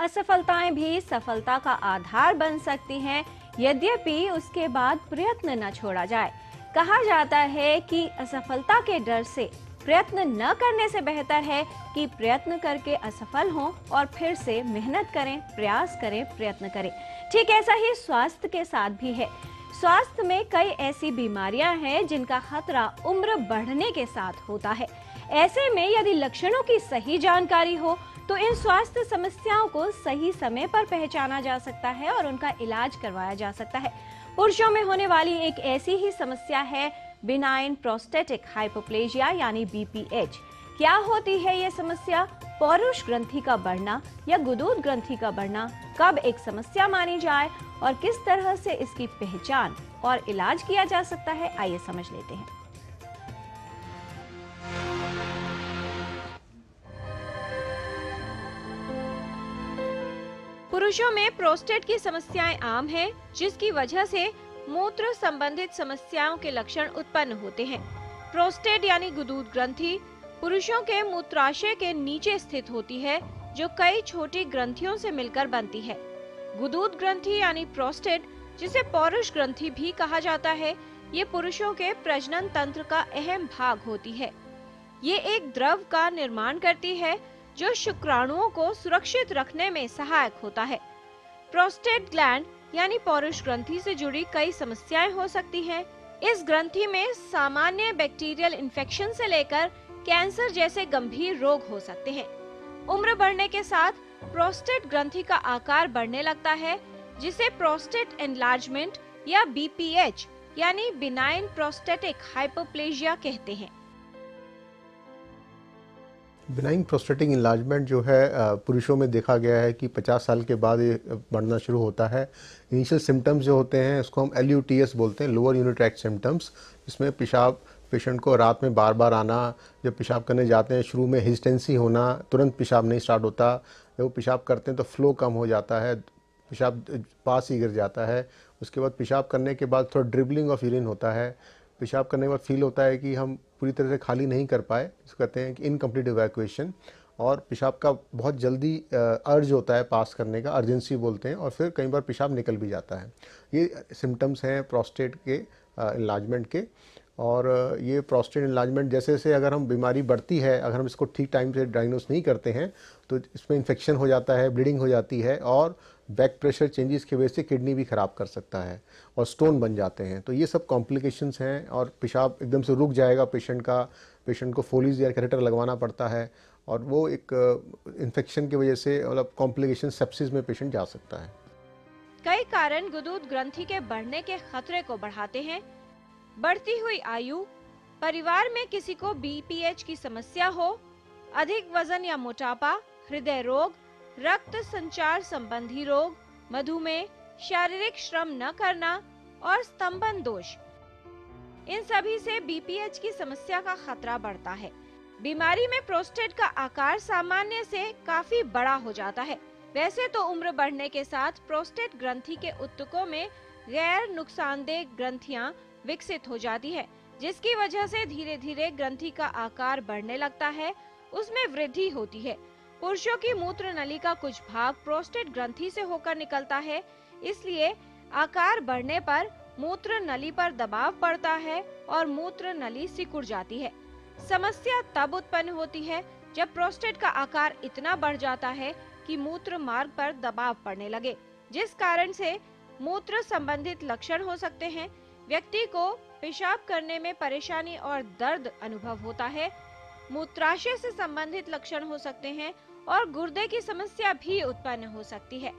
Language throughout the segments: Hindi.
असफलताएं भी सफलता का आधार बन सकती हैं, यद्यपि उसके बाद प्रयत्न न छोड़ा जाए। कहा जाता है कि असफलता के डर से प्रयत्न न करने से बेहतर है कि प्रयत्न करके असफल हों और फिर से मेहनत करें, प्रयास करें, प्रयत्न करें। ठीक ऐसा ही स्वास्थ्य के साथ भी है। स्वास्थ्य में कई ऐसी बीमारियां हैं जिनका खतरा उम्र बढ़ने के साथ होता है। ऐसे में यदि लक्षणों की सही जानकारी हो तो इन स्वास्थ्य समस्याओं को सही समय पर पहचाना जा सकता है और उनका इलाज करवाया जा सकता है। पुरुषों में होने वाली एक ऐसी ही समस्या है बिनाइन प्रोस्टेटिक हाइपोप्लेजिया यानी बीपीएच। क्या होती है ये समस्या? पौरुष ग्रंथि का बढ़ना या गुदूद ग्रंथि का बढ़ना कब एक समस्या मानी जाए और किस तरह से इसकी पहचान और इलाज किया जा सकता है, आइए समझ लेते हैं। पुरुषों में प्रोस्टेट की समस्याएं आम हैं, जिसकी वजह से मूत्र संबंधित समस्याओं के लक्षण उत्पन्न होते हैं। प्रोस्टेट यानी गुदूद ग्रंथि पुरुषों के मूत्राशय के नीचे स्थित होती है, जो कई छोटी ग्रंथियों से मिलकर बनती है। गुदूद ग्रंथि यानी प्रोस्टेट, जिसे पौरुष ग्रंथि भी कहा जाता है, ये पुरुषों के प्रजनन तंत्र का अहम भाग होती है। ये एक द्रव का निर्माण करती है जो शुक्राणुओं को सुरक्षित रखने में सहायक होता है। प्रोस्टेट ग्लैंड यानी पौरुष ग्रंथि से जुड़ी कई समस्याएं हो सकती हैं। इस ग्रंथि में सामान्य बैक्टीरियल इन्फेक्शन से लेकर कैंसर जैसे गंभीर रोग हो सकते हैं। उम्र बढ़ने के साथ प्रोस्टेट ग्रंथि का आकार बढ़ने लगता है, जिसे प्रोस्टेट एनलार्जमेंट या बीपीएच यानी बिनाइन प्रोस्टेटिक हाइपोप्लेजिया कहते हैं। बिनाइन प्रोस्टेटिक इन्लार्जमेंट जो है पुरुषों में देखा गया है कि 50 साल के बाद ये बढ़ना शुरू होता है। इनिशियल सिम्टम्स जो होते हैं उसको हम LUTS बोलते हैं, लोअर यूरिनरी ट्रैक्ट सिम्टम्स, जिसमें पेशाब पेशेंट को रात में बार बार आना, जब पेशाब करने जाते हैं शुरू में हेजिटेंसी होना, तुरंत पेशाब नहीं स्टार्ट होता, जब वो पेशाब करते हैं तो फ्लो कम हो जाता है, पेशाब पास ही गिर जाता है। उसके बाद पेशाब करने के बाद थोड़ा ड्रिबलिंग ऑफ यूरिन होता है। पेशाब करने के बाद फील होता है कि हम पूरी तरह से खाली नहीं कर पाए, इसको कहते हैं कि इनकम्प्लीट इवैक्यूएशन। और पेशाब का बहुत जल्दी अर्ज होता है पास करने का, अर्जेंसी बोलते हैं, और फिर कई बार पेशाब निकल भी जाता है। ये सिम्टम्स हैं प्रोस्टेट के इन्लार्जमेंट के। और ये प्रोस्टेट इन्लार्जमेंट जैसे जैसे अगर हम बीमारी बढ़ती है, अगर हम इसको ठीक टाइम से डायग्नोस नहीं करते हैं तो इसमें इन्फेक्शन हो जाता है, ब्लीडिंग हो जाती है, और बैक प्रेशर चेंजेस की वजह से किडनी भी ख़राब कर सकता है और स्टोन बन जाते हैं। तो ये सब कॉम्प्लिकेशंस हैं। और पेशाब एकदम से रुक जाएगा पेशेंट का, पेशेंट को फोलीज या कैथेटर लगवाना पड़ता है, और वो एक इन्फेक्शन की वजह से मतलब कॉम्प्लिकेशन सेप्सिस में पेशेंट जा सकता है। कई कारण गुदूद ग्रंथि के बढ़ने के खतरे को बढ़ाते हैं। बढ़ती हुई आयु, परिवार में किसी को बीपीएच की समस्या हो, अधिक वजन या मोटापा, हृदय रोग, रक्त संचार संबंधी रोग, मधुमेह, शारीरिक श्रम न करना और स्तंभन दोष, इन सभी से बीपीएच की समस्या का खतरा बढ़ता है। बीमारी में प्रोस्टेट का आकार सामान्य से काफी बड़ा हो जाता है। वैसे तो उम्र बढ़ने के साथ प्रोस्टेट ग्रंथि के ऊतकों में गैर नुकसानदेह ग्रंथियां विकसित हो जाती है, जिसकी वजह से धीरे धीरे ग्रंथि का आकार बढ़ने लगता है, उसमें वृद्धि होती है। पुरुषों की मूत्र नली का कुछ भाग प्रोस्टेट ग्रंथि से होकर निकलता है, इसलिए आकार बढ़ने पर मूत्र नली पर दबाव पड़ता है और मूत्र नली सिकुड़ जाती है। समस्या तब उत्पन्न होती है जब प्रोस्टेट का आकार इतना बढ़ जाता है कि मूत्र मार्ग पर दबाव पड़ने लगे, जिस कारण से मूत्र संबंधित लक्षण हो सकते हैं। व्यक्ति को पेशाब करने में परेशानी और दर्द अनुभव होता है, मूत्राशय से संबंधित लक्षण हो सकते हैं और गुर्दे की समस्या भी उत्पन्न हो सकती है।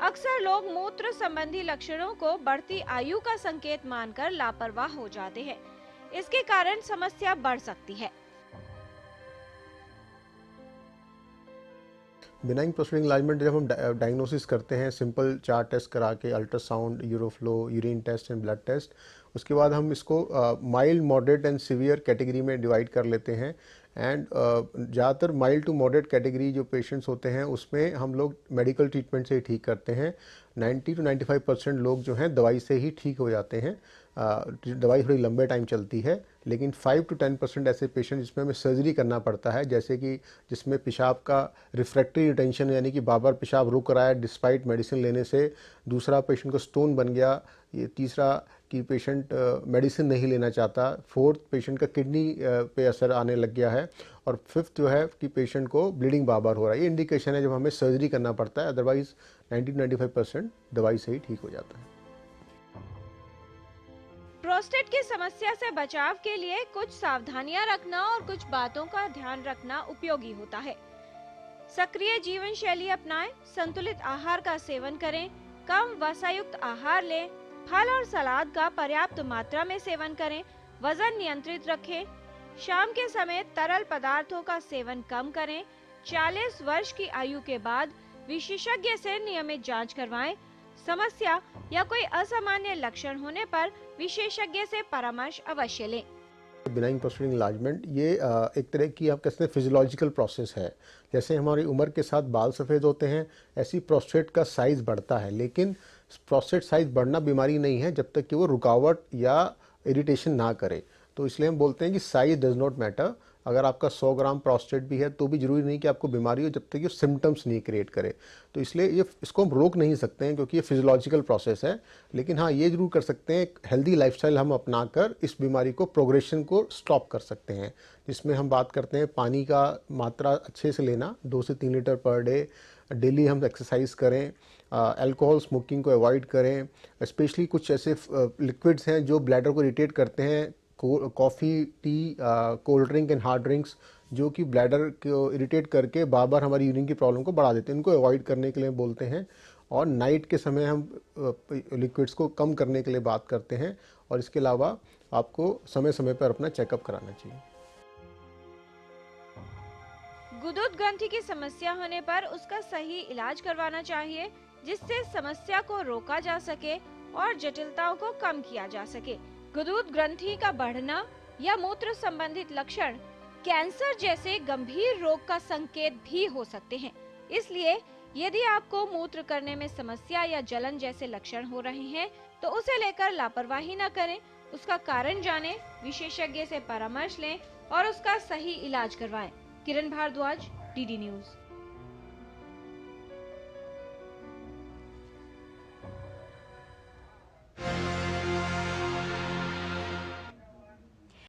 अक्सर लोग मूत्र संबंधी लक्षणों को बढ़ती आयु का संकेत मानकर लापरवाह हो जाते हैं। इसके कारण समस्या बढ़ सकती है। बिनाइन प्रोस्टेट इन्लार्जमेंट जब हम डायग्नोसिस करते हैं, सिंपल 4 टेस्ट करा के, ultrasound, uroflow, urine test and blood test, उसके बाद हम इसको mild, moderate and severe category में डिवाइड कर लेते हैं। एंड ज़्यादातर माइल्ड टू मॉडरेट कैटेगरी जो पेशेंट्स होते हैं उसमें हम लोग मेडिकल ट्रीटमेंट से ही ठीक करते हैं। 90 to 95% लोग जो हैं दवाई से ही ठीक हो जाते हैं। दवाई थोड़ी लंबे टाइम चलती है, लेकिन 5 to 10% ऐसे पेशेंट जिसमें हमें सर्जरी करना पड़ता है, जैसे कि जिसमें पेशाब का रिफ्रैक्टरी रिटेंशन यानी कि बार बार पेशाब रुक रहा है डिस्पाइट मेडिसिन लेने से, दूसरा पेशेंट को स्टोन बन गया, ये तीसरा कि पेशेंट मेडिसिन नहीं लेना चाहता, फोर्थ पेशेंट का किडनी पे असर आने लग गया है, और फिफ्थ जो है कि पेशेंट को ब्लीडिंग बार बार हो रहा है। ये इंडिकेशन है जब हमें सर्जरी करना पड़ता है, अदरवाइज 90-95% दवाई से ही ठीक हो जाता है। प्रोस्टेट की समस्या से बचाव के लिए कुछ सावधानियां रखना और कुछ बातों का ध्यान रखना उपयोगी होता है। सक्रिय जीवन शैली अपनाएं, संतुलित आहार का सेवन करें, कम वसायुक्त आहार लें, फल और सलाद का पर्याप्त मात्रा में सेवन करें, वजन नियंत्रित रखें, शाम के समय तरल पदार्थों का सेवन कम करें, 40 वर्ष की आयु के बाद विशेषज्ञ से नियमित जांच करवाएं, समस्या या कोई असामान्य लक्षण होने पर विशेषज्ञ से परामर्श अवश्य लें। बिनाइन प्रोस्टेट इनलार्जमेंट ये एक तरह की आप कहते हैं फिजियोलॉजिकल प्रोसेस है। जैसे हमारी उम्र के साथ बाल सफ़ेद होते हैं, ऐसी प्रोस्टेट का साइज़ बढ़ता है, लेकिन प्रोस्टेट साइज़ बढ़ना बीमारी नहीं है जब तक कि वो रुकावट या इरिटेशन ना करे। तो इसलिए हम बोलते हैं कि साइज डज नॉट मैटर। अगर आपका 100 ग्राम प्रोस्टेट भी है तो भी जरूरी नहीं कि आपको बीमारी हो, जब तक ये सिम्टम्स नहीं क्रिएट करे। तो इसलिए ये इसको हम रोक नहीं सकते हैं क्योंकि ये फिजियोलॉजिकल प्रोसेस है। लेकिन हाँ, ये जरूर कर सकते हैं, हेल्दी लाइफस्टाइल हम अपनाकर इस बीमारी को प्रोग्रेशन को स्टॉप कर सकते हैं, जिसमें हम बात करते हैं पानी का मात्रा अच्छे से लेना, 2 से 3 लीटर पर डे, डेली हम एक्सरसाइज करें, अल्कोहल स्मोकिंग को अवॉइड करें, स्पेशली कुछ ऐसे लिक्विड्स हैं जो ब्लैडर को इरिटेट करते हैं, coffee, T, cold drink and hard drinks, जो कि ब्लैडर को इरिटेट करके बार बार हमारी यूरिन की प्रॉब्लम को बढ़ा देते हैं, इनको अवॉइड करने के लिए बोलते हैं। और नाइट के समय हम लिक्विड्स को कम करने के लिए बात करते हैं। और इसके अलावा आपको समय समय पर अपना चेकअप कराना चाहिए। गुदुद ग्रंथि की समस्या होने पर उसका सही इलाज करवाना चाहिए, जिससे समस्या को रोका जा सके और जटिलताओं को कम किया जा सके। गुदुद ग्रंथि का बढ़ना या मूत्र संबंधित लक्षण कैंसर जैसे गंभीर रोग का संकेत भी हो सकते हैं। इसलिए यदि आपको मूत्र करने में समस्या या जलन जैसे लक्षण हो रहे हैं तो उसे लेकर लापरवाही न करें, उसका कारण जानें, विशेषज्ञ से परामर्श लें और उसका सही इलाज करवाएं। किरण भारद्वाज, डीडी न्यूज।